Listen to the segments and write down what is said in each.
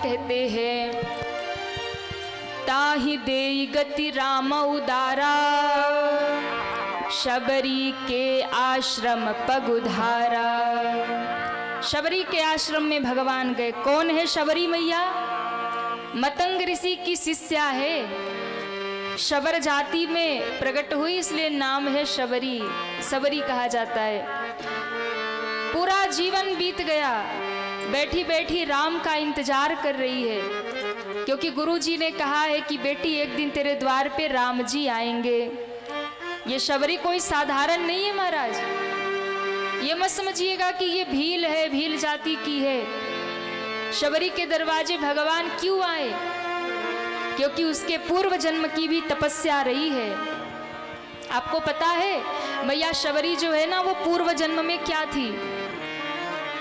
कहते हैं, ताहि देई गति राम उदारा, शबरी के आश्रम पगुधारा। शबरी के आश्रम में भगवान गए। कौन है शबरी मैया? मतंग ऋषि की शिष्या है। शबर जाति में प्रकट हुई, इसलिए नाम है शबरी। सबरी कहा जाता है। पूरा जीवन बीत गया, बैठी बैठी राम का इंतजार कर रही है, क्योंकि गुरुजी ने कहा है कि बेटी एक दिन तेरे द्वार पे राम जी आएंगे। ये शबरी कोई साधारण नहीं है महाराज। ये मत समझिएगा कि ये भील है, भील जाति की है। शबरी के दरवाजे भगवान क्यों आए? क्योंकि उसके पूर्व जन्म की भी तपस्या रही है। आपको पता है मैया शबरी जो है ना, वो पूर्व जन्म में क्या थी?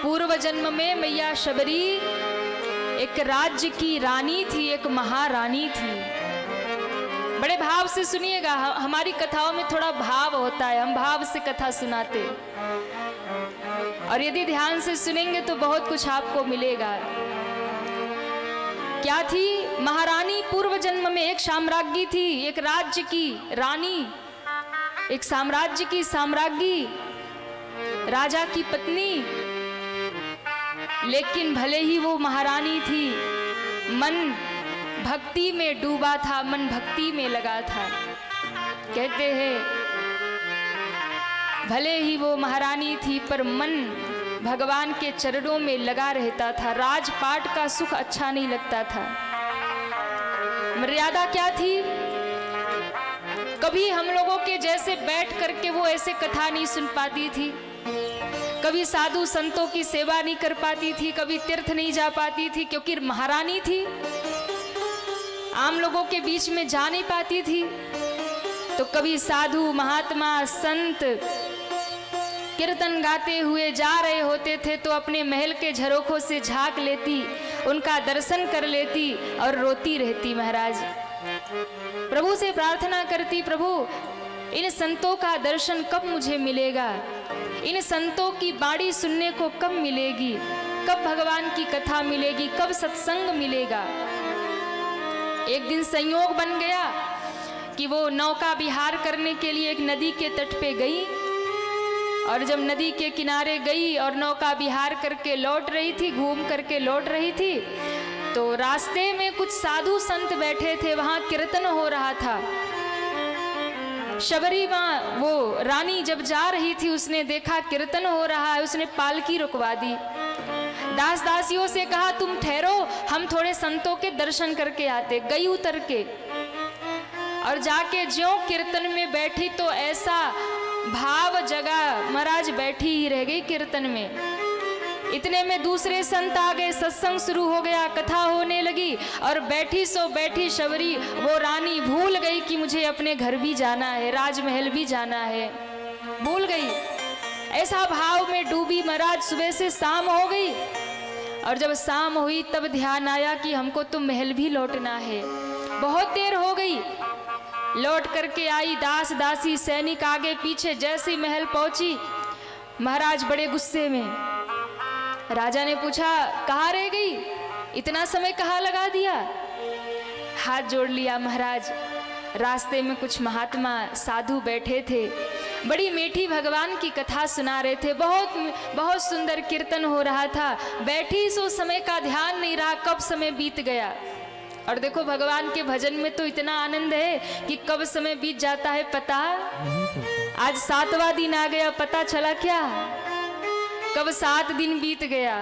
पूर्व जन्म में मैया शबरी एक राज्य की रानी थी, एक महारानी थी। बड़े भाव से सुनिएगा, हमारी कथाओं में थोड़ा भाव होता है, हम भाव से कथा सुनाते, और यदि ध्यान से सुनेंगे तो बहुत कुछ आपको मिलेगा। क्या थी महारानी? पूर्व जन्म में एक साम्राज्ञी थी, एक राज्य की रानी, एक साम्राज्य की साम्राज्ञी, राजा की पत्नी। लेकिन भले ही वो महारानी थी, मन भक्ति में डूबा था, मन भक्ति में लगा था। कहते हैं भले ही वो महारानी थी, पर मन भगवान के चरणों में लगा रहता था। राजपाट का सुख अच्छा नहीं लगता था। मर्यादा क्या थी? कभी हम लोगों के जैसे बैठ करके वो ऐसे कथा नहीं सुन पाती थी, कभी साधु संतों की सेवा नहीं कर पाती थी, कभी तीर्थ नहीं जा पाती थी, क्योंकि महारानी थी। आम लोगों के बीच में जा नहीं पाती थी। तो कभी साधु महात्मा संत कीर्तन गाते हुए जा रहे होते थे तो अपने महल के झरोखों से झांक लेती, उनका दर्शन कर लेती और रोती रहती। महाराज प्रभु से प्रार्थना करती, प्रभु इन संतों का दर्शन कब मुझे मिलेगा? इन संतों की बाणी सुनने को कब मिलेगी? कब भगवान की कथा मिलेगी? कब सत्संग मिलेगा? एक दिन संयोग बन गया कि वो नौका विहार करने के लिए एक नदी के तट पे गई, और जब नदी के किनारे गई और नौका विहार करके लौट रही थी, घूम करके लौट रही थी, तो रास्ते में कुछ साधु संत बैठे थे, वहां कीर्तन हो रहा था। शबरी माँ वो रानी जब जा रही थी, उसने देखा कीर्तन हो रहा है, उसने पालकी रुकवा दी। दास दासियों से कहा तुम ठहरो, हम थोड़े संतों के दर्शन करके आते। गई उतर के, और जाके ज्यों कीर्तन में बैठी तो ऐसा भाव जगा, महाराज बैठी ही रह गई कीर्तन में। इतने में दूसरे संत आ गए, सत्संग शुरू हो गया, कथा होने लगी, और बैठी सो बैठी शबरी वो रानी भूल गई कि मुझे अपने घर भी जाना है, राजमहल भी जाना है। भूल गई, ऐसा भाव में डूबी। महाराज सुबह से शाम हो गई, और जब शाम हुई तब ध्यान आया कि हमको तो महल भी लौटना है। बहुत देर हो गई, लौट करके आई। दास दासी सैनिक आगे पीछे, जैसी महल पहुंची महाराज बड़े गुस्से में। राजा ने पूछा कहाँ रह गई, इतना समय कहाँ लगा दिया? हाथ जोड़ लिया महाराज। रास्ते में कुछ महात्मा साधु बैठे थे, बड़ी मीठी भगवान की कथा सुना रहे थे, बहुत सुंदर कीर्तन हो रहा था। बैठी सो समय का ध्यान नहीं रहा, कब समय बीत गया। और देखो भगवान के भजन में तो इतना आनंद है कि कब समय बीत जाता है पता। आज 7वां दिन आ गया, पता चला क्या? कब 7 दिन बीत गया,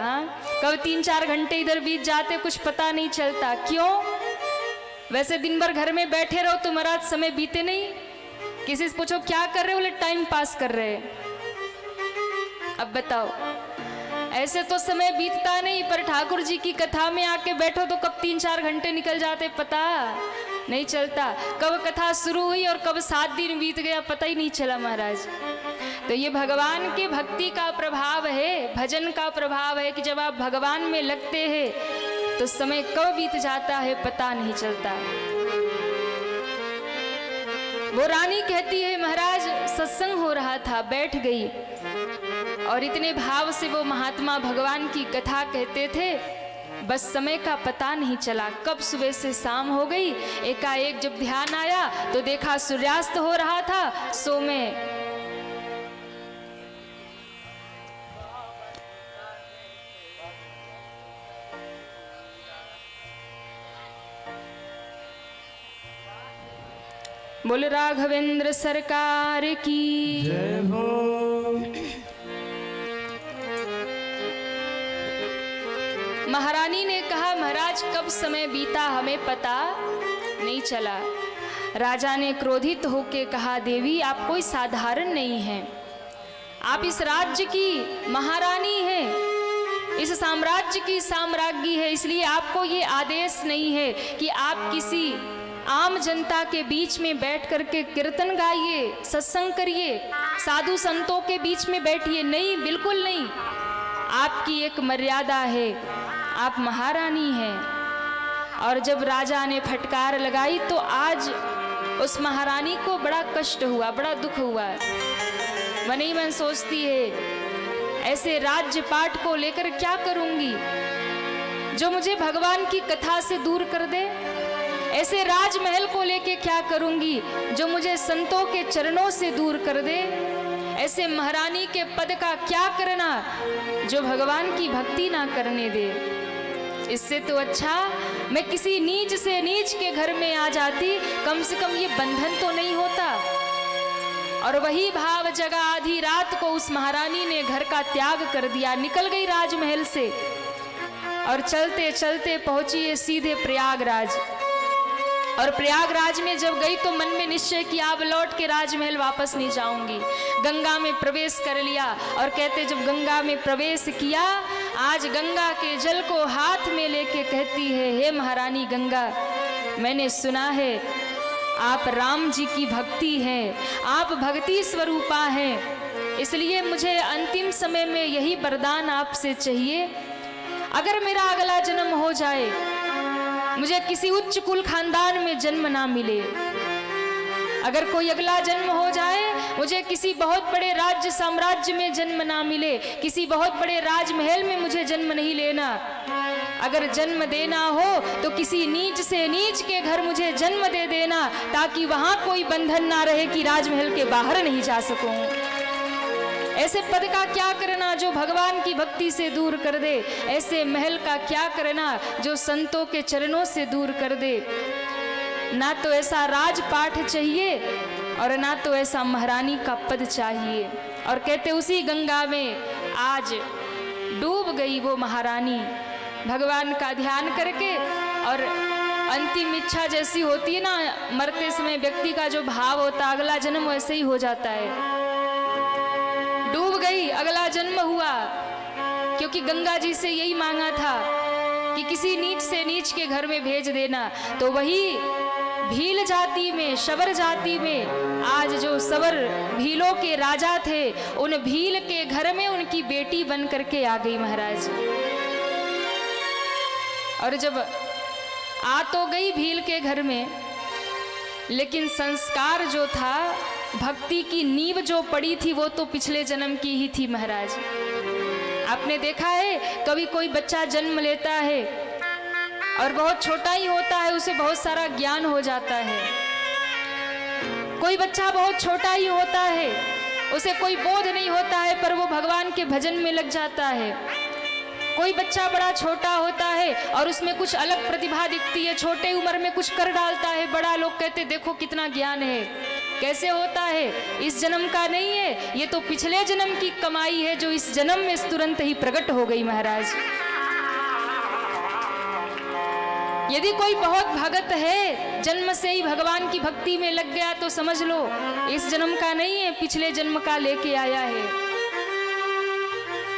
कब 3-4 घंटे इधर बीत जाते, कुछ पता नहीं चलता। क्यों? वैसे दिन भर घर में बैठे रहो तो महाराज समय बीते नहीं। किसी से पूछो क्या कर रहे हो, बोले टाइम पास कर रहे। अब बताओ, ऐसे तो समय बीतता नहीं, पर ठाकुर जी की कथा में आके बैठो तो कब 3-4 घंटे निकल जाते पता नहीं चलता। कब कथा शुरू हुई और कब 7 दिन बीत गया पता ही नहीं चला महाराज। तो ये भगवान के भक्ति का प्रभाव है, भजन का प्रभाव है कि जब आप भगवान में लगते हैं तो समय कब बीत जाता है पता नहीं चलता। वो रानी कहती है महाराज सत्संग हो रहा था, बैठ गई, और इतने भाव से वो महात्मा भगवान की कथा कहते थे। बस समय का पता नहीं चला, कब सुबह से शाम हो गई। एकाएक जब ध्यान आया तो देखा सूर्यास्त हो रहा था। सो में बोल राघवेंद्र सरकार की जय हो। महारानी ने कहा, महाराज कब समय बीता हमें पता नहीं चला। राजा ने क्रोधित होकर कहा, देवी आप कोई साधारण नहीं हैं, आप इस राज्य की महारानी हैं, इस साम्राज्य की साम्राज्ञी है, इसलिए आपको ये आदेश नहीं है कि आप किसी आम जनता के बीच में बैठ करके कीर्तन गाइए, सत्संग करिए, साधु संतों के बीच में बैठिए। नहीं, बिल्कुल नहीं। आपकी एक मर्यादा है, आप महारानी हैं। और जब राजा ने फटकार लगाई तो आज उस महारानी को बड़ा कष्ट हुआ, बड़ा दुख हुआ। मन ही मन सोचती है, ऐसे राज्य पाठ को लेकर क्या करूंगी जो मुझे भगवान की कथा से दूर कर दे। ऐसे राजमहल को लेके क्या करूंगी जो मुझे संतों के चरणों से दूर कर दे। ऐसे महारानी के पद का क्या करना जो भगवान की भक्ति ना करने दे। इससे तो अच्छा मैं किसी नीच से नीच के घर में आ जाती, कम से कम ये बंधन तो नहीं होता। और वही भाव जगा आधी रात को उस महारानी ने घर का त्याग कर दिया, निकल गई राजमहल से और चलते चलते पहुंची है सीधे प्रयागराज। और प्रयागराज में जब गई तो मन में निश्चय किया, अब लौट के राजमहल वापस नहीं जाऊंगी। गंगा में प्रवेश कर लिया और कहते जब गंगा में प्रवेश किया, आज गंगा के जल को हाथ में लेके कहती है, हे महारानी गंगा, मैंने सुना है आप राम जी की भक्ति हैं, आप भक्ति स्वरूपा हैं, इसलिए मुझे अंतिम समय में यही वरदान आपसे चाहिए, अगर मेरा अगला जन्म हो जाए, मुझे किसी उच्च कुल खानदान में जन्म ना मिले, अगर कोई अगला जन्म हो जाए, मुझे किसी बहुत बड़े राज्य साम्राज्य में जन्म ना मिले, किसी बहुत बड़े राजमहल में मुझे जन्म नहीं लेना, अगर जन्म देना हो तो किसी नीच से नीच के घर मुझे जन्म दे देना, ताकि वहां कोई बंधन ना रहे कि राजमहल के बाहर नहीं जा सकूं। ऐसे पद का क्या करना जो भगवान की भक्ति से दूर कर दे। ऐसे महल का क्या करना जो संतों के चरणों से दूर कर दे। ना तो ऐसा राजपाठ चाहिए और ना तो ऐसा महारानी का पद चाहिए। और कहते उसी गंगा में आज डूब गई वो महारानी, भगवान का ध्यान करके। और अंतिम इच्छा जैसी होती है ना, मरते समय व्यक्ति का जो भाव होता है, अगला जन्म वैसे ही हो जाता है। डूब गई, अगला जन्म हुआ, क्योंकि गंगा जी से यही मांगा था कि किसी नीच से नीच के घर में भेज देना। तो वही भील जाति में, शबर जाति में आज जो सबर भीलों के राजा थे, उन भील के घर में उनकी बेटी बन करके आ गई महाराज। और जब आ तो गई भील के घर में, लेकिन संस्कार जो था, भक्ति की नींव जो पड़ी थी, वो तो पिछले जन्म की ही थी महाराज। आपने देखा है कभी कोई बच्चा जन्म लेता है और बहुत छोटा ही होता है, उसे बहुत सारा ज्ञान हो जाता है। कोई बच्चा बहुत छोटा ही होता है, उसे कोई बोध नहीं होता है, पर वो भगवान के भजन में लग जाता है। कोई बच्चा बड़ा छोटा होता है और उसमें कुछ अलग प्रतिभा दिखती है, छोटे उम्र में कुछ कर डालता है, बड़ा लोग कहते देखो कितना ज्ञान है। कैसे होता है? इस जन्म का नहीं है, ये तो पिछले जन्म की कमाई है जो इस जन्म में तुरंत ही प्रकट हो गई महाराज। यदि कोई बहुत भगत है, जन्म से ही भगवान की भक्ति में लग गया, तो समझ लो इस जन्म का नहीं है, पिछले जन्म का लेके आया है।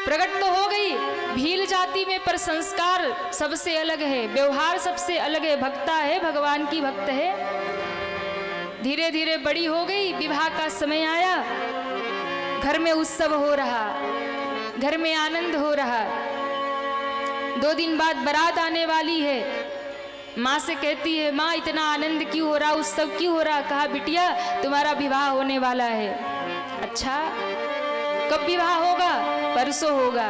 प्रकट तो हो गई भील जाति में, पर संस्कार सबसे अलग है, व्यवहार सबसे अलग है, भक्ता है, भगवान की भक्त है। धीरे धीरे बड़ी हो गई, विवाह का समय आया, घर में उत्सव हो रहा, घर में आनंद हो रहा। 2 दिन बाद बारात आने वाली है। माँ से कहती है, माँ इतना आनंद क्यों हो रहा, उत्सव क्यों हो रहा? कहा बिटिया तुम्हारा विवाह होने वाला है। अच्छा, कब विवाह होगा? परसों होगा।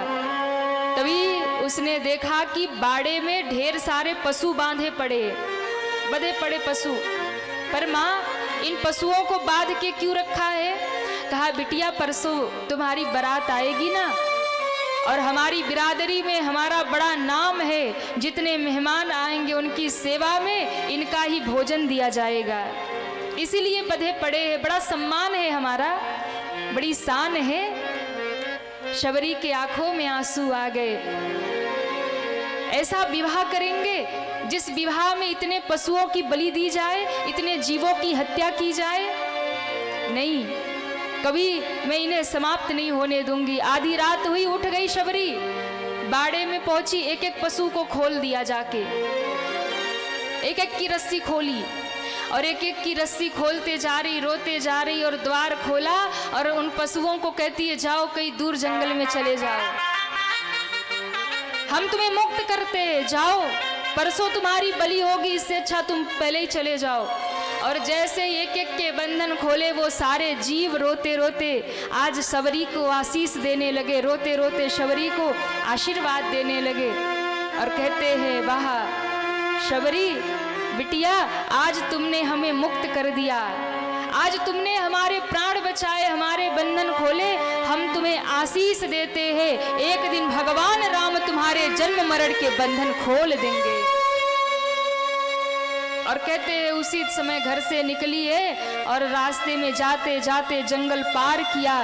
तभी उसने देखा कि बाड़े में ढेर सारे पशु बंधे पड़े पशु। पर माँ, इन पशुओं को बांध के क्यों रखा है? कहा, बिटिया परसों तुम्हारी बारात आएगी ना, और हमारी बिरादरी में हमारा बड़ा नाम है, जितने मेहमान आएंगे उनकी सेवा में इनका ही भोजन दिया जाएगा, इसीलिए बंधे पड़े हैं। बड़ा सम्मान है हमारा, बड़ी शान है। शबरी के आंखों में आंसू आ गए। ऐसा विवाह करेंगे जिस विवाह में इतने पशुओं की बलि दी जाए, इतने जीवों की हत्या की जाए? नहीं, कभी मैं इन्हें समाप्त नहीं होने दूंगी। आधी रात हुई, उठ गई शबरी, बाड़े में पहुंची, एक एक पशु को खोल दिया जाके, एक एक की रस्सी खोली और एक एक की रस्सी खोलते जा रही, रोते जा रही, और द्वार खोला और उन पशुओं को कहती है, जाओ कहीं दूर जंगल में चले जाओ, हम तुम्हें मुक्त करते हैं, जाओ, परसों तुम्हारी बलि होगी, इससे अच्छा तुम पहले ही चले जाओ। और जैसे एक एक के बंधन खोले, वो सारे जीव रोते रोते आज शबरी को आशीष देने लगे, रोते रोते शबरी को आशीर्वाद देने लगे और कहते हैं, वाह शबरी बिटिया, आज तुमने हमें मुक्त कर दिया, आज तुमने हमारे प्राण बचाए, हमारे बंधन खोले, हम तुम्हें आशीष देते हैं, एक दिन भगवान राम तुम्हारे जन्म मरण के बंधन खोल देंगे। और कहते हैं उसी समय घर से निकली है और रास्ते में जाते जाते जंगल पार किया,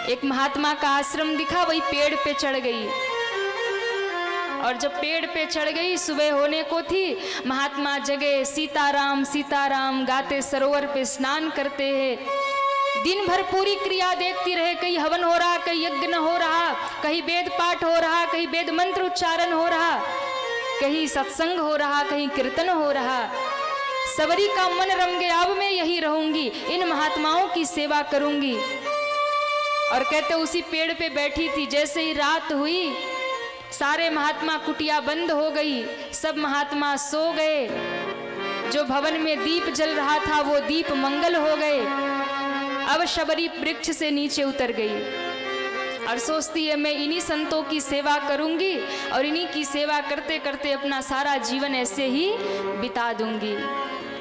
एक महात्मा का आश्रम दिखा, वही पेड़ पे चढ़ गई। और जब पेड़ पे चढ़ गई, सुबह होने को थी, महात्मा जगे, सीताराम सीताराम गाते सरोवर पे स्नान करते हैं। दिन भर पूरी क्रिया देखती रहे, कहीं हवन हो रहा, कहीं यज्ञ हो रहा, कहीं वेद पाठ हो रहा, कहीं वेद मंत्र उच्चारण हो रहा, कहीं सत्संग हो रहा, कहीं कीर्तन हो रहा। शबरी का मन रम गया, अब मैं यही रहूंगी, इन महात्माओं की सेवा करूंगी। और कहते उसी पेड़ पे बैठी थी, जैसे ही रात हुई, सारे महात्मा, कुटिया बंद हो गई, सब महात्मा सो गए। जो भवन में दीप जल रहा था वो दीप मंगल हो गए। अब शबरी वृक्ष से नीचे उतर गई और सोचती है, मैं इन्हीं संतों की सेवा करूंगी और इन्हीं की सेवा करते करते अपना सारा जीवन ऐसे ही बिता दूंगी।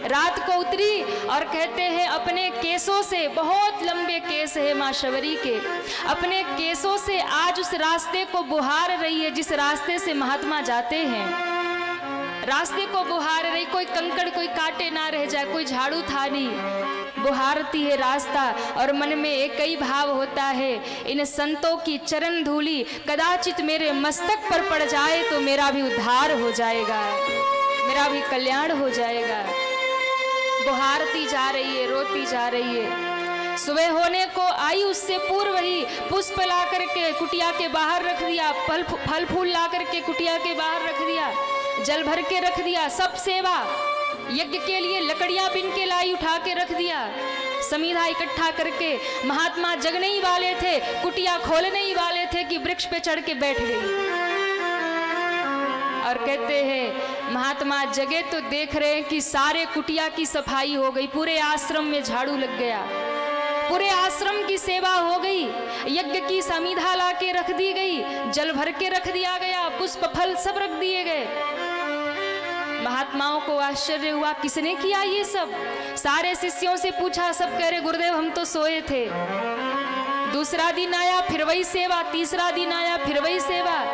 रात को उतरी और कहते हैं, अपने केसों से, बहुत लंबे केस है माँ शबरी के, अपने केसों से आज उस रास्ते को बुहार रही है जिस रास्ते से महात्मा जाते हैं। रास्ते को बुहार रही, कोई कंकड़, कोई कांटे ना रह जाए, कोई झाड़ू था नहीं, बुहारती है रास्ता। और मन में एक ही भाव होता है, इन संतों की चरण धूली कदाचित मेरे मस्तक पर पड़ जाए तो मेरा भी उद्धार हो जाएगा, मेरा भी कल्याण हो जाएगा। बुहारती जा रही है, रोती जा रही है। सुबह होने को आई, उससे पूर्व ही पुष्प ला करके कुटिया के बाहर रख दिया, फल फूल ला करके कुटिया के बाहर रख दिया, जल भर के रख दिया, सब सेवा, यज्ञ के लिए लकड़ियां बिन के लाई, उठा के रख दिया, समीधा इकट्ठा करके। महात्मा जगने ही वाले थे, कुटिया खोलने ही वाले थे कि वृक्ष पे चढ़ के बैठ गई। और कहते हैं महात्मा जगे तो देख रहे हैं कि सारे कुटिया की सफाई हो गई, पूरे आश्रम में झाड़ू लग गया, पूरे आश्रम की सेवा हो गई, यज्ञ की समीधा ला के रख दी गई, जल भर के रख दिया गया, पुष्प फल सब रख दिए गए। महात्माओं को आश्चर्य हुआ, किसने किया ये सब? सारे शिष्यों से पूछा, सब कह रहे गुरुदेव हम तो सोए थे। दूसरा दिन आया, फिर वही सेवा, तीसरा दिन आया, फिर वही सेवा।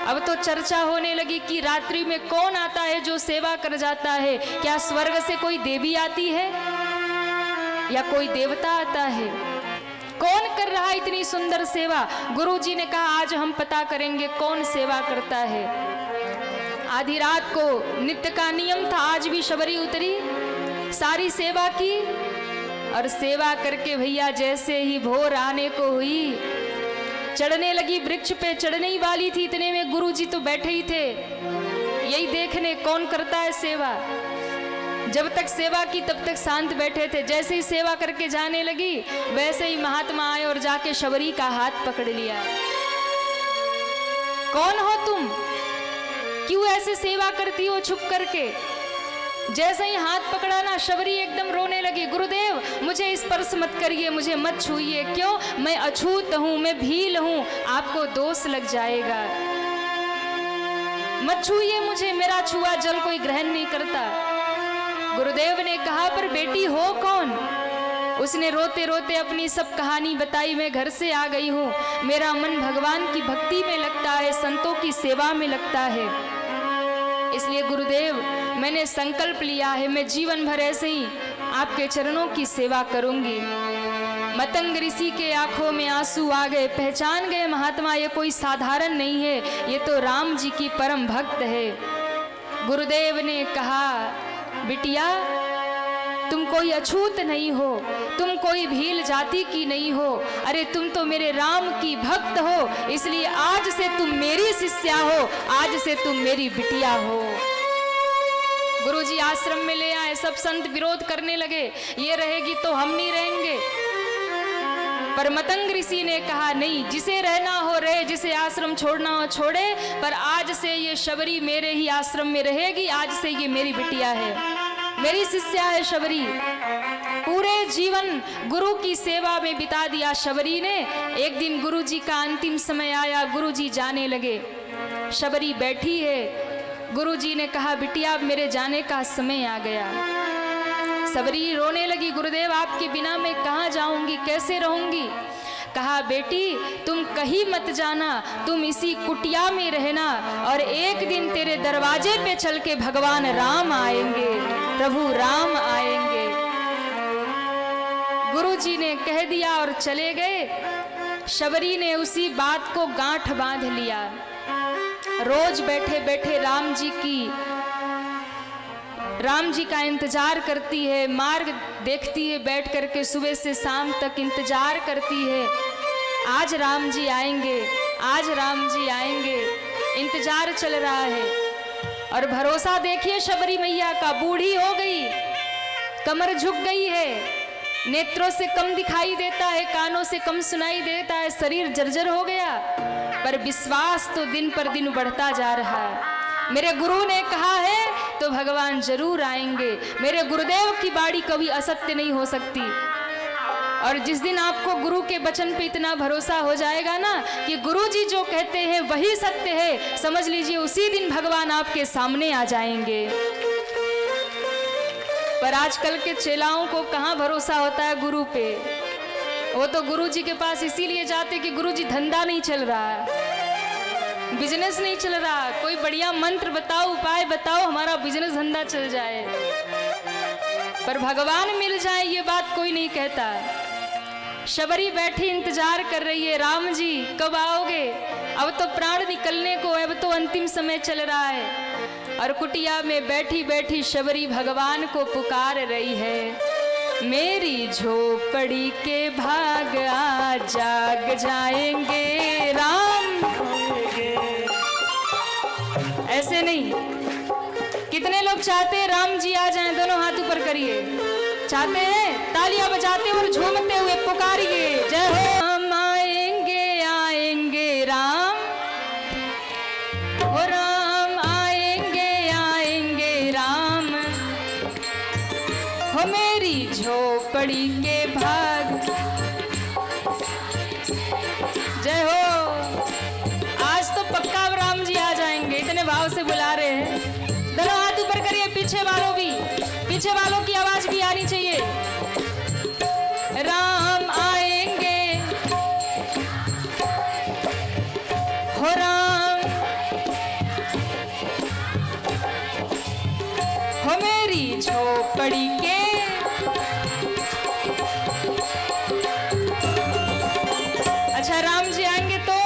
अब तो चर्चा होने लगी कि रात्रि में कौन आता है जो सेवा कर जाता है, क्या स्वर्ग से कोई देवी आती है या कोई देवता आता है? कौन कर रहा है इतनी सुंदर सेवा? गुरुजी ने कहा आज हम पता करेंगे कौन सेवा करता है। आधी रात को नित्य का नियम था, आज भी शबरी उतरी, सारी सेवा की, और सेवा करके भैया जैसे ही भोर आने को हुई, चढ़ने लगी, वृक्ष पे चढ़ने ही वाली थी, इतने में गुरुजी तो बैठे ही थे, यही देखने कौन करता है सेवा। जब तक सेवा की तब तक शांत बैठे थे, जैसे ही सेवा करके जाने लगी वैसे ही महात्मा आए और जाके शबरी का हाथ पकड़ लिया। कौन हो तुम? क्यों ऐसे सेवा करती हो छुप करके? जैसे ही हाथ पकड़ा ना, शबरी एकदम रोने लगी, गुरुदेव मुझे स्पर्श मत करिए, मुझे मत छूइए, क्यों? मैं अछूत हूँ, मैं भील हूँ, आपको दोष लग जाएगा। मत छूइए मुझे, मेरा छुआ जल कोई ग्रहण नहीं करता। गुरुदेव ने कहा पर बेटी हो कौन? उसने रोते रोते अपनी सब कहानी बताई। मैं घर से आ गई हूँ, मेरा मन भगवान की भक्ति में लगता है, संतों की सेवा में लगता है, इसलिए गुरुदेव मैंने संकल्प लिया है मैं जीवन भर ऐसे ही आपके चरणों की सेवा करूंगी। मतंग ऋषि के आंखों में आंसू आ गए, पहचान गए महात्मा ये कोई साधारण नहीं है, ये तो राम जी की परम भक्त है। गुरुदेव ने कहा बिटिया तुम कोई अछूत नहीं हो, तुम कोई भील जाति की नहीं हो, अरे तुम तो मेरे राम की भक्त हो, इसलिए आज से तुम मेरी शिष्या हो, आज से तुम मेरी बिटिया हो। गुरुजी आश्रम में ले आए, सब संत विरोध करने लगे, ये रहेगी तो हम नहीं रहेंगे। पर मतंग ऋषि ने कहा नहीं, जिसे रहना हो रहे, जिसे आश्रम छोड़ना हो छोड़े, पर आज से ये शबरी मेरे ही आश्रम में रहेगी, आज से ये मेरी बिटिया है, मेरी शिष्या है शबरी। पूरे जीवन गुरु की सेवा में बिता दिया शबरी ने। एक दिन गुरुजी का अंतिम समय आया, गुरुजी जाने लगे, शबरी बैठी है। गुरुजी ने कहा बिटिया अब मेरे जाने का समय आ गया। शबरी रोने लगी, गुरुदेव आपके बिना मैं कहाँ जाऊंगी, कैसे रहूंगी? कहा बेटी तुम कहीं मत जाना, तुम इसी कुटिया में रहना, और एक दिन तेरे दरवाजे पे चल के भगवान राम आएंगे, प्रभु राम आएंगे। गुरुजी ने कह दिया और चले गए। शबरी ने उसी बात को गांठ बांध लिया। रोज बैठे बैठे राम जी का इंतजार करती है, मार्ग देखती है बैठ करके, सुबह से शाम तक इंतजार करती है, आज राम जी आएंगे, आज राम जी आएंगे, इंतजार चल रहा है। और भरोसा देखिए शबरी मैया का, बूढ़ी हो गई, कमर झुक गई है, नेत्रों से कम दिखाई देता है, कानों से कम सुनाई देता है, शरीर जर्जर हो गया, पर विश्वास तो दिन पर दिन बढ़ता जा रहा है। मेरे गुरु ने कहा है तो भगवान जरूर आएंगे, मेरे गुरुदेव की बाणी कभी असत्य नहीं हो सकती। और जिस दिन आपको गुरु के वचन पे इतना भरोसा हो जाएगा ना कि गुरु जी जो कहते हैं वही सत्य है, समझ लीजिए उसी दिन भगवान आपके सामने आ जाएंगे। पर आजकल के चेलाओं को कहाँ भरोसा होता है गुरु पे, वो तो गुरु जी के पास इसीलिए जाते कि गुरु जी धंधा नहीं चल रहा, बिजनेस नहीं चल रहा, कोई बढ़िया मंत्र बताओ, उपाय बताओ, हमारा बिजनेस धंधा चल जाए। पर भगवान मिल जाए ये बात कोई नहीं कहता। शबरी बैठी इंतजार कर रही है, राम जी कब आओगे, अब तो प्राण निकलने को, अब तो अंतिम समय चल रहा है। और कुटिया में बैठी बैठी शबरी भगवान को पुकार रही है, मेरी झोपड़ी के भाग आ जाग जाएंगे राम। ऐसे नहीं, कितने लोग चाहते हैं राम जी आ जाएं? दोनों हाथ ऊपर करिए, चाहते हैं? तालियां बजाते और झूमते हुए पुकारिए, जय हो। हम आएंगे आएंगे राम, हो राम आएंगे आएंगे राम, हो मेरी झोपड़ी के भाग, जय हो। आज तो पक्का राम जी आ जाएंगे, इतने भाव से बुला रहे हैं। दोनों हाथ ऊपर करिए, पीछे वालों भी, पीछे वालों की आवाज भी आनी चाहिए। राम आएंगे, हो राम, हो मेरी झोपड़ी के, अच्छा राम जी आएंगे तो,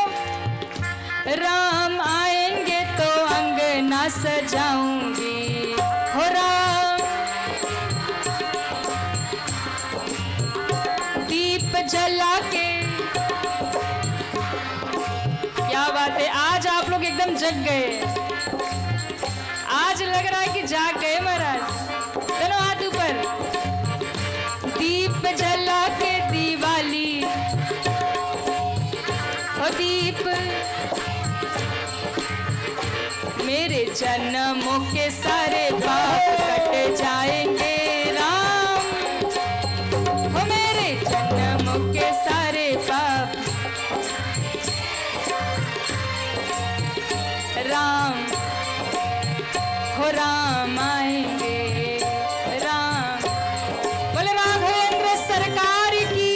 राम आएंगे तो अंगना सजाऊंगी, हो राम, दीप जला के। क्या बात है, आज आप लोग एकदम जग गए, आज लग रहा है कि जाग गए महाराज। दोनों हाथ ऊपर, दीप जला के दिवाली, हो दीप, मेरे जन्मों के सारे पाप कट जाएंगे राम, हो मेरे जन्मों के सारे पाप, राम राम आएंगे राम। बोले राघवेंद्र सरकार की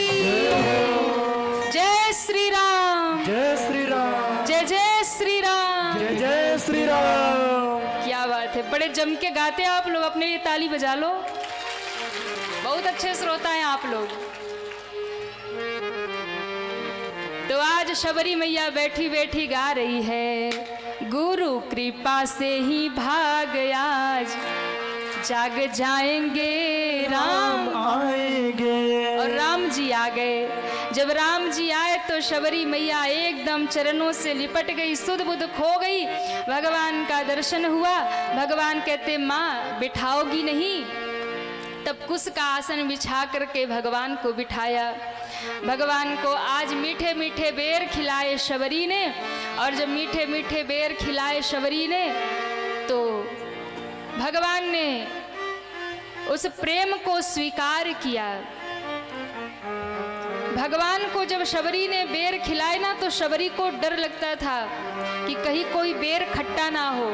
जय श्री राम, जय श्री राम, जय जय श्री राम, जय जय श्री राम। क्या बात है, बड़े जम के गाते हैं आप लोग, अपने लिए ताली बजा लो। बहुत अच्छे श्रोता हैं आप लोग। तो आज शबरी मैया बैठी बैठी गा रही है, गुरु कृपा से ही भाग आज जाग जाएंगे राम आएंगे। और राम जी आ गए। जब राम जी आए तो शबरी मैया एकदम चरणों से लिपट गई, सुध बुध खो गई। भगवान का दर्शन हुआ। भगवान कहते माँ बिठाओगी नहीं? तब कुश का आसन बिछा करके भगवान को बिठाया। भगवान को आज मीठे मीठे बेर खिलाए शबरी ने। और जब मीठे मीठे बेर खिलाए शबरी ने तो भगवान ने उस प्रेम को स्वीकार किया। भगवान को जब शबरी ने बेर खिलाए ना तो शबरी को डर लगता था कि कहीं कोई बेर खट्टा ना हो,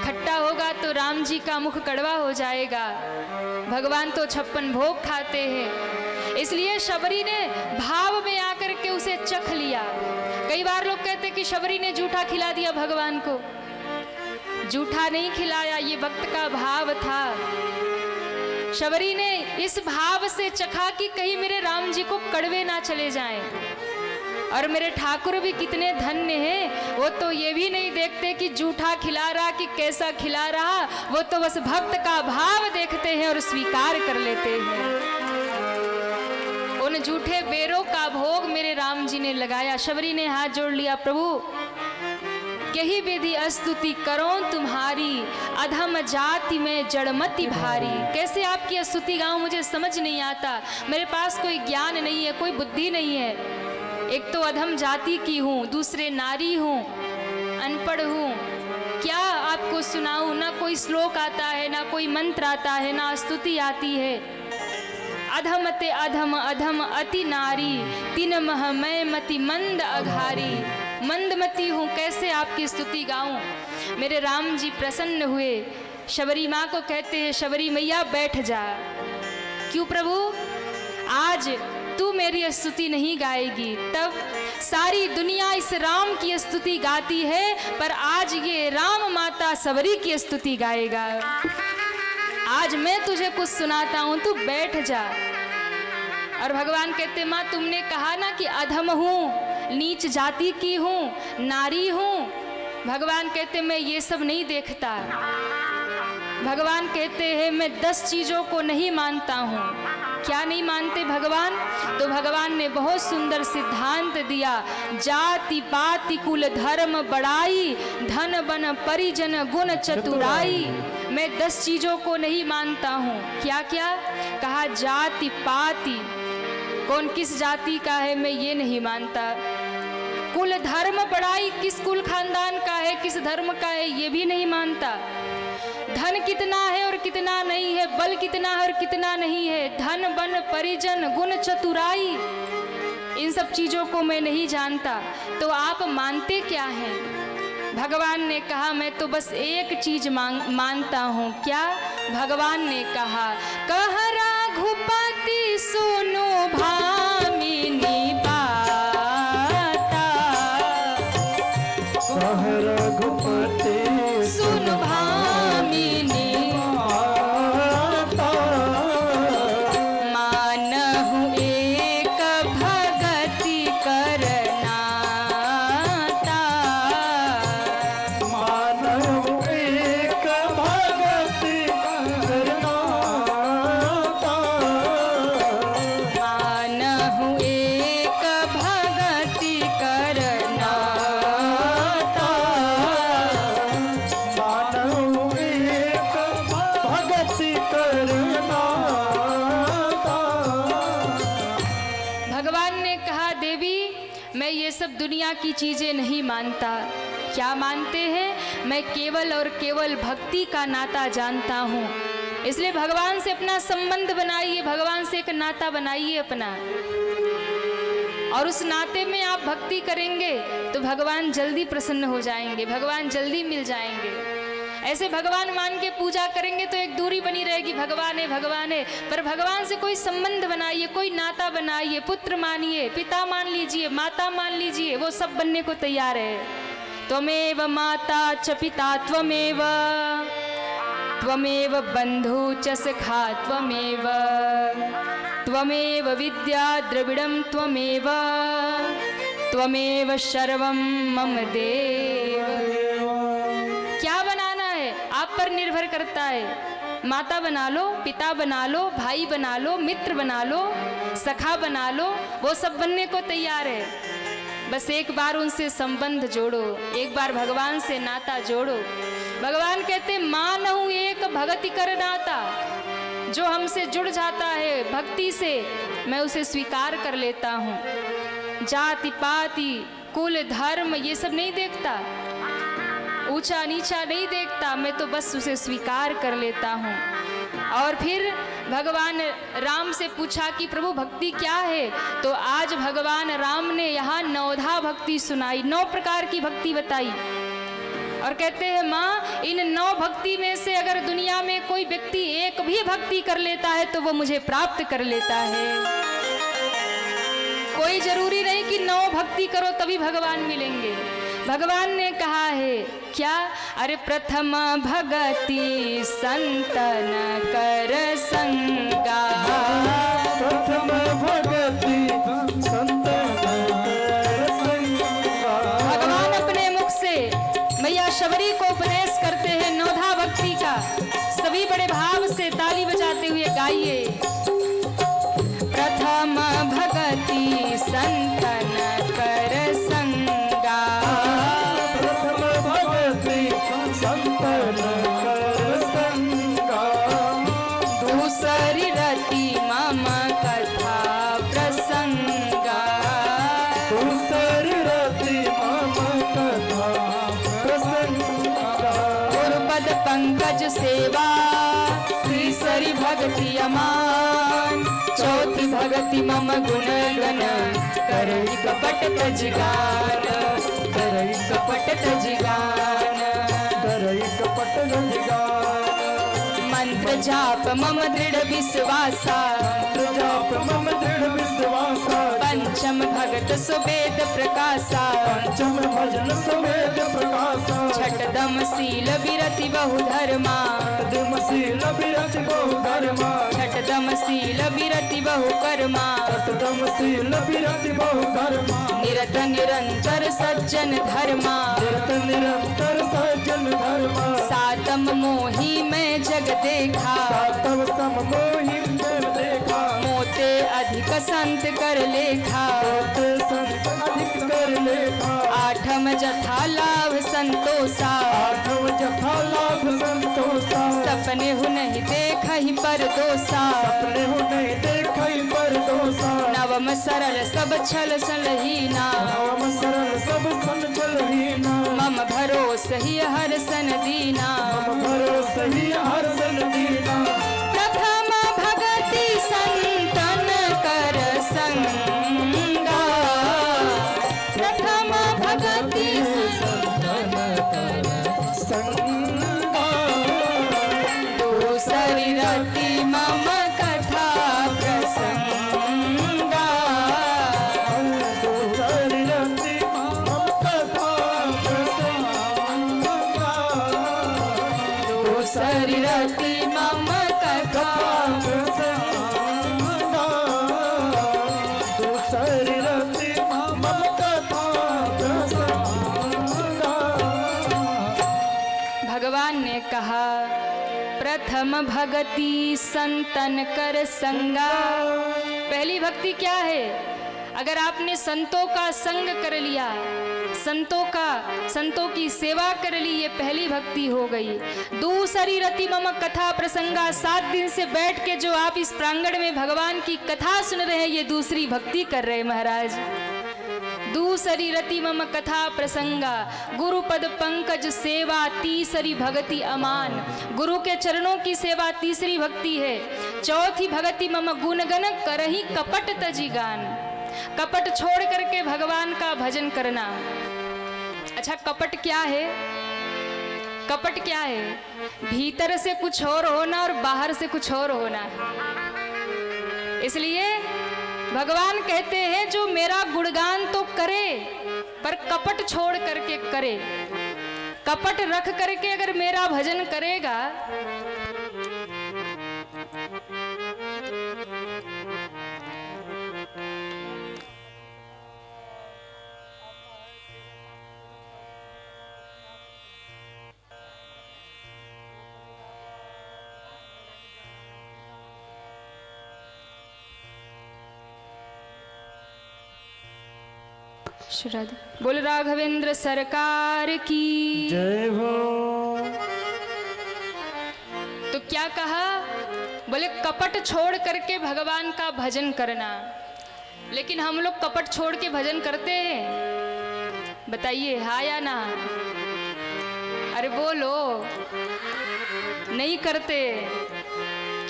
खट्टा होगा तो राम जी का मुख कड़वा हो जाएगा। भगवान तो 56 भोग खाते हैं, इसलिए शबरी ने भाव में आकर के उसे चख लिया। कई बार लोग कहते कि शबरी ने जूठा खिला दिया भगवान को। जूठा नहीं खिलाया, ये भक्त का भाव था। शबरी ने इस भाव से चखा कि कहीं मेरे राम जी को कड़वे ना चले जाएं। और मेरे ठाकुर भी कितने धन्य हैं, वो तो ये भी नहीं देखते कि जूठा खिला रहा कि कैसा खिला रहा, वो तो बस भक्त का भाव देखते हैं और स्वीकार कर लेते हैं। उन जूठे बेरों का भोग मेरे राम जी ने लगाया। शबरी ने हाथ जोड़ लिया, प्रभु यही विधि स्तुति करो तुम्हारी, अधम जाति में जड़मति भारी। कैसे आपकी स्तुति गाऊं मुझे समझ नहीं आता, मेरे पास कोई ज्ञान नहीं है, कोई बुद्धि नहीं है। एक तो अधम जाति की हूँ, दूसरे नारी हूँ, अनपढ़ हूँ, क्या आपको सुनाऊं? ना कोई श्लोक आता है, ना कोई मंत्र आता है, ना स्तुति आती है। अधमते अधम अधम अति नारी, तीन मह मैं मति मंद अघारी। मंदमती हूँ, कैसे आपकी स्तुति गाऊं? मेरे राम जी प्रसन्न हुए। शबरी माँ को कहते हैं, शबरी मैया बैठ जा। क्यों प्रभु? आज तू मेरी स्तुति नहीं गाएगी, तब सारी दुनिया इस राम की स्तुति गाती है, पर आज ये राम माता शबरी की स्तुति गाएगा। आज मैं तुझे कुछ सुनाता हूं, तू बैठ जा। और भगवान कहते माँ तुमने कहा ना कि अधम हूँ, नीच जाति की हूँ, नारी हूँ। भगवान कहते मैं ये सब नहीं देखता। भगवान कहते हैं मैं 10 चीजों को नहीं मानता हूँ। क्या नहीं मानते भगवान? तो भगवान ने बहुत सुंदर सिद्धांत दिया, जाति पाति कुल धर्म बड़ाई, धन बन परिजन गुण चतुराई। मैं 10 चीजों को नहीं मानता हूँ। क्या क्या कहा? जाति पाति, कौन किस जाति का है मैं ये नहीं मानता। कुल धर्म बड़ाई, किस कुल खानदान का है, किस धर्म का है ये भी नहीं मानता। धन कितना है और कितना नहीं है, बल कितना है और कितना नहीं है, धन बन परिजन गुण चतुराई, इन सब चीजों को मैं नहीं जानता। तो आप मानते क्या हैं? भगवान ने कहा मैं तो बस एक चीज मानता हूँ। क्या? भगवान ने कहा, कह रघुपति सुनो भामिनी बाता, कह रघुपति सुनो भामिनी बाता, मानहु एक भगति करनाता, मानव एक भगति करनाता, मानहु एक भगति करनाता, मानव एक भगति करनाता। भगवान ने कहा देवी मैं ये सब दुनिया की चीजें नहीं मानता। क्या मानते हैं? मैं केवल और केवल भक्ति का नाता जानता हूँ। इसलिए भगवान से अपना संबंध बनाइए, भगवान से एक नाता बनाइए अपना, और उस नाते में आप भक्ति करेंगे तो भगवान जल्दी प्रसन्न हो जाएंगे, भगवान जल्दी मिल जाएंगे। ऐसे भगवान मान के पूजा करेंगे तो एक दूरी बनी रहेगी, भगवान है। पर भगवान से कोई संबंध बनाइए, कोई नाता बनाइए, पुत्र मानिए, पिता मान लीजिए, माता मान लीजिए, वो सब बनने को तैयार है। त्वमेव माता च पिता त्वमेव, त्वमेव बंधु च सखा त्वमेव, त्वमेव विद्या द्रविड़ं त्वमेव, त्वमेव सर्वं मम देव। क्या बनाना है आप पर निर्भर करता है। माता बना लो, पिता बना लो, भाई बना लो, मित्र बना लो, सखा बना लो, वो सब बनने को तैयार है। बस एक बार उनसे संबंध जोड़ो, एक बार भगवान से नाता जोड़ो। भगवान कहते मानहु एक भगति कर नाता, जो हमसे जुड़ जाता है भक्ति से मैं उसे स्वीकार कर लेता हूँ। जाति पाति कुल धर्म ये सब नहीं देखता, ऊंचा नीचा नहीं देखता, मैं तो बस उसे स्वीकार कर लेता हूँ। और फिर भगवान राम से पूछा कि प्रभु भक्ति क्या है, तो आज भगवान राम ने यहाँ 9धा भक्ति सुनाई, 9 प्रकार की भक्ति बताई। और कहते हैं माँ इन 9 भक्ति में से अगर दुनिया में कोई व्यक्ति एक भी भक्ति कर लेता है तो वो मुझे प्राप्त कर लेता है। कोई जरूरी नहीं कि 9 भक्ति करो तभी भगवान मिलेंगे। भगवान ने कहा है क्या, अरे प्रथम भगति संतन कर संगा, प्रथम भगति संतन कर संगा। भगवान अपने मुख से मैया शबरी को उपदेश करते हैं 9धा भक्ति का। सभी बड़े भाव से ताली बजाते हुए गाइए। प्रथम भगति संतन कर संगा, प्रथम भगति संतन कर संगा। दूसरी रति मम कथा प्रसंगा, दूसरी रति मम कथा प्रसंगा। गुरुपद पंकज सेवा, तीसरी भक्ति अमान, चौथी भक्ति मम गुण गण, करई कपट तज गान, करई कपट तज गान। करई कपट गान, मंत्र जाप मम दृढ़ विश्वासा, जाप मम दृढ़ विश्वासा। पंचम भगत सुवेद प्रकाशा, पंचम भजन सुवेद प्रकाशा। छठदम शील विरति बहु धर्मा, दमशील विरति बहु धर्मा। छठदम शील विरति बहु कर्मा, दमशील विरति बहु धर्मा। निरत निरंतर सज्जन धर्मा, निरत निरंतर सज्जन धर्मा। सातम मोही मैं जग देखा, सातव सम मोहि जग देखा। मोते अधिक संत कर लेखा, मोते संत अधिक कर लेखा। आठम जथा लाभ संतोषा, आठव जथा लाभ संतोषा। सपने हु नहीं देख ही पर दोषा, सपने हो नहीं देखई पर दोषा। नवम सरल सब छल सलहीना, नवम सरल सब सन चलहीना। मम भरोस ही हर सन दीना, मम भरोस ही हर सन दीना। प्रथम भगति संतन कर संगा, प्रथम भगति संतन कर संगा। दूसरी रति मम कथा प्रसंगा, दूसरी रति मम कथा प्रसंगा। दूसरी रति मम कथा प्रसंगा। दूसरी रति मम कथा प्रसंगा। भगवान ने कहा प्रथम भगति संतन कर संगा। पहली भक्ति क्या है? अगर आपने संतों का संग कर लिया, संतों की सेवा कर ली, ये पहली भक्ति हो गई। दूसरी रति मम कथा प्रसंगा, 7 दिन से बैठ के जो आप इस प्रांगण में भगवान की कथा सुन रहे हैं, ये दूसरी भक्ति कर रहे हैं महाराज। दूसरी रति मम कथा प्रसंगा, गुरुपद पंकज सेवा, तीसरी भक्ति अमान। गुरु के चरणों की सेवा तीसरी भक्ति है। चौथी भक्ति मम गुणगन करही कपट तजी गान, कपट छोड़ करके भगवान का भजन करना। अच्छा, कपट क्या है? कपट क्या है? भीतर से कुछ और होना और बाहर से कुछ और होना। इसलिए भगवान कहते हैं जो मेरा गुणगान तो करे पर कपट छोड़ करके करे। कपट रख करके अगर मेरा भजन करेगा बोल राघवेंद्र सरकार की जय हो। तो क्या कहा? बोले कपट छोड़ करके भगवान का भजन करना। लेकिन हम लोग कपट छोड़ के भजन करते हैं? बताइए हाँ या ना? अरे बोलो, नहीं करते।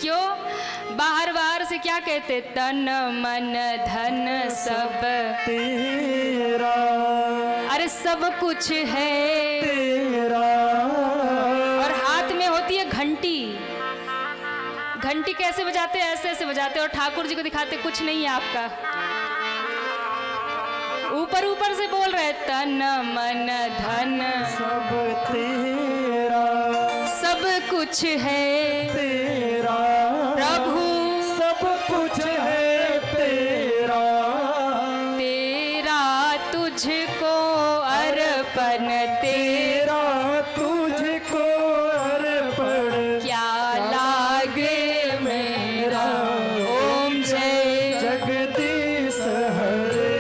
क्यों? बाहर से क्या कहते? तन मन धन सब तेरा, अरे सब कुछ है तेरा। और हाथ में होती है घंटी। घंटी कैसे बजाते? ऐसे ऐसे बजाते और ठाकुर जी को दिखाते कुछ नहीं है आपका। ऊपर से बोल रहे तन मन धन सब तेरा, सब कुछ है तेरा। प्रभु सब कुछ है तेरा, तेरा तुझको अर्पण, तेरा तुझको अर्पण। क्या लागे मेरा। ओम जय। जगदीश हरे।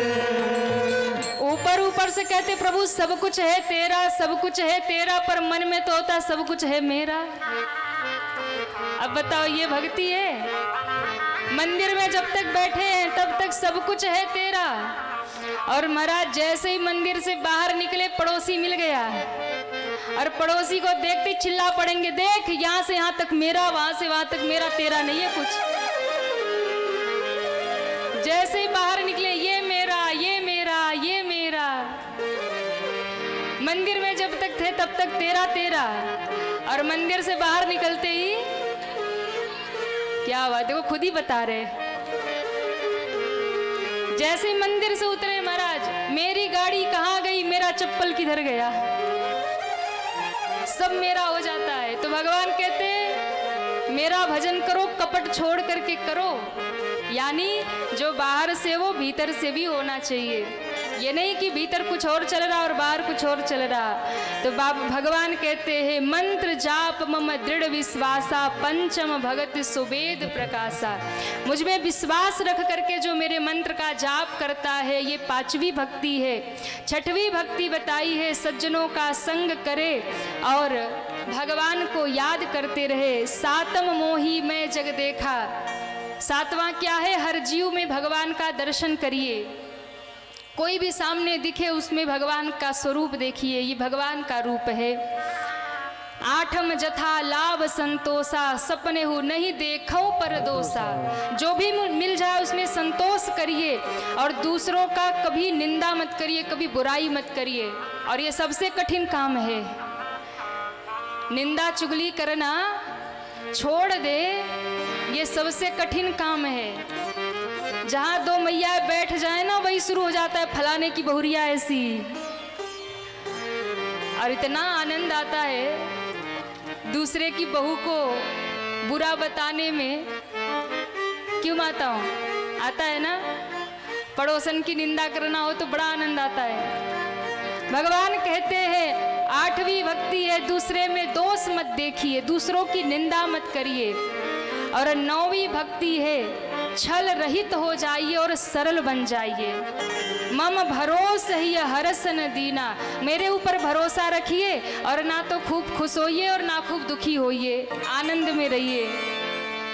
ऊपर से कहते प्रभु सब कुछ है तेरा, सब कुछ है तेरा, पर मन में तो होता सब कुछ है मेरा। अब बताओ ये भक्ति है? मंदिर में जब तक बैठे हैं तब तक सब कुछ है तेरा, और महाराज जैसे ही मंदिर से बाहर निकले पड़ोसी मिल गया और पड़ोसी को देखते चिल्ला पड़ेंगे, देख यहाँ से यहाँ तक मेरा, वहां से वहां तक मेरा, तेरा नहीं है कुछ। जैसे ही बाहर निकले ये मेरा, ये मेरा, ये मेरा। मंदिर में जब तक थे तब तक तेरा तेरा, और मंदिर से बाहर निकलते ही क्या हुआ? देखो खुद ही बता रहे। जैसे ही मंदिर से उतरे महाराज, मेरी गाड़ी कहाँ गई, मेरा चप्पल किधर गया, सब मेरा हो जाता है। तो भगवान कहते हैं मेरा भजन करो, कपट छोड़ करके करो। यानी जो बाहर से वो भीतर से भी होना चाहिए। ये नहीं कि भीतर कुछ और चल रहा और बाहर कुछ और चल रहा। तो भगवान कहते हैं मंत्र जाप मम दृढ़ विश्वासा, पंचम भगत सुवेद प्रकाशा। मुझ में विश्वास रख करके जो मेरे मंत्र का जाप करता है, ये पांचवी भक्ति है। छठवीं भक्ति बताई है सज्जनों का संग करे और भगवान को याद करते रहे। सातम मोही मैं जग देखा। सातवां क्या है? हर जीव में भगवान का दर्शन करिए। कोई भी सामने दिखे उसमें भगवान का स्वरूप देखिए, ये भगवान का रूप है। आठम जथा लाभ संतोषा, सपने हो नहीं देखो पर दोषा। जो भी मिल जाए उसमें संतोष करिए और दूसरों का कभी निंदा मत करिए, कभी बुराई मत करिए। और ये सबसे कठिन काम है। निंदा चुगली करना छोड़ दे, ये सबसे कठिन काम है। जहां दो मैया बैठ जाए ना, वही शुरू हो जाता है फलाने की बहुरिया ऐसी। और इतना आनंद आता है दूसरे की बहू को बुरा बताने में। क्यों माताओं? आता है ना? पड़ोसन की निंदा करना हो तो बड़ा आनंद आता है। भगवान कहते हैं आठवीं भक्ति है दूसरे में दोष मत देखिए, दूसरों की निंदा मत करिए। और नौवीं भक्ति है छल रहित हो जाइए और सरल बन जाइए। मम भरोसा ही हरस न दीना। मेरे ऊपर भरोसा रखिए और ना तो खूब खुश होइए और ना खूब दुखी होइए, आनंद में रहिए।